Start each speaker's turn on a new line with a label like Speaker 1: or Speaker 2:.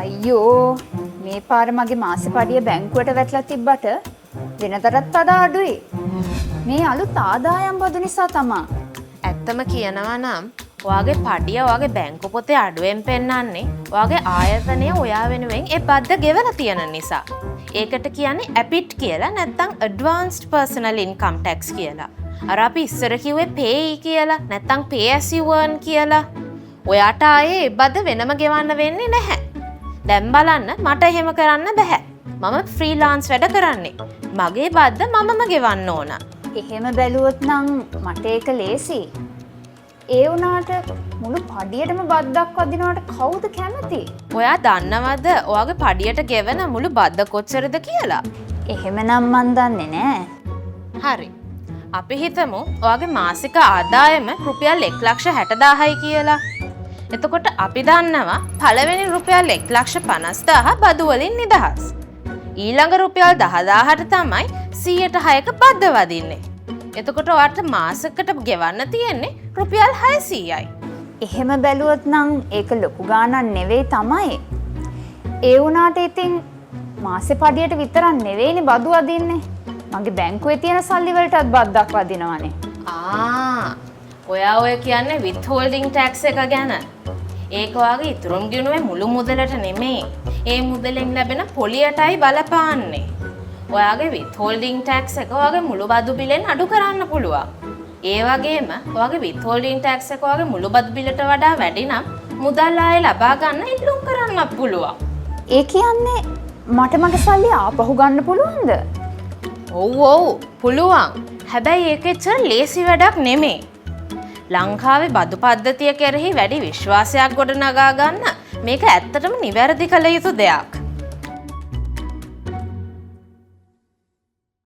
Speaker 1: අයියෝ මේ පාර මගේ මාසේ පඩිය බැංකුවට වැටලා තිබ්බට වෙනතරත් වඩා අඩුයි. මේ අලුත් ආදායම් බදු නිසා තමයි.
Speaker 2: ඇත්තම කියනවා නම් ඔයාගේ පඩිය ඔයාගේ බැංකු පොතේ අඩුවෙන් පෙන්නන්නේ ඔයාගේ ආයතනය ඔයා වෙනුවෙන් ඒ බද්ද ගෙවලා තියෙන නිසා. ඒකට කියන්නේ APIT කියලා නැත්නම් Advanced Personal Income Tax කියලා. අර අපි ඉස්සර කිව්වේ pay කියලා නැත්නම් pay as you earn කියලා. ඔයාට ආයේ ඒ බද්ද වෙනම ගෙවන්න වෙන්නේ නැහැ. දැන් බලන්න මට එහෙම කරන්න බෑ. මම ෆ්‍රීලාන්ස් වැඩ කරන්නේ. මගේ බද්ද මමම ගෙවන්න ඕන.
Speaker 1: එහෙම බැලුවොත් නම් මට ඒක ලේසි. ඒ වුණාට මුළු පඩියටම බද්දක් වදිනවට කවුද කැමති?
Speaker 2: ඔයා දන්නවද ඔයාගේ පඩියට ගෙවන මුළු බද්ද කොච්චරද කියලා?
Speaker 1: එහෙමනම් මන් දන්නේ නෑ.
Speaker 2: හරි. අපි හිතමු ඔයාගේ මාසික ආදායම රුපියල් 1,60,000යි කියලා. එතකොට අපි දන්නවා පළවෙනි රුපියල් 1,50,000 බදු වලින් නිදහස්. ඊළඟ රුපියල් 10,000ට තමයි 106ක බද්ද වදින්නේ. එතකොට ඔයාට මාසෙකට ගෙවන්න තියෙන්නේ රුපියල් 600යි.
Speaker 1: එහෙම බැලුවොත් නම් ඒක ලොකු ගාණක් නෙවෙයි තමයි. ඒ වුණාට ඉතින් මාසේ පඩියට විතරක් නෙවෙයිනේ බදු වදින්නේ. මගේ බැංකුවේ තියෙන සල්ලි වලටත් බද්දක් වදිනවනේ.
Speaker 2: ඔයා ඔය කියන්නේ withholding tax එක ගැන. ඒක ඔයාගේ ඉතුරුම් ගිණුවේ මුළු මුදලට නෙමෙයි. ඒ මුදලෙන් ලැබෙන පොලියටයි බලපාන්නේ. ඔයාගේ withholding tax එක ඔයාගේ මුළු බදු බිලෙන් අඩු කරන්න පුළුවන්. ඒ වගේම ඔයාගේ withholding tax එක ඔයාගේ මුළු බදු බිලට වඩා වැඩි නම් මුදල් ආයේ ලබා ගන්න ඉල්ලුම් කරන්නත් පුළුවන්.
Speaker 1: ඒ කියන්නේ මට මගේ සල්ලි ආපහු ගන්න පුළුවන්ද?
Speaker 2: ඔව් පුළුවන්. හැබැයි ඒක එච්චර ලේසි වැඩක් නෙමෙයි. ලංකාවේ බදු පද්ධතිය කෙරෙහි වැඩි විශ්වාසයක් ගොඩනගා ගන්න මේක ඇත්තටම නිවැරදි කළ යුතු දෙයක්.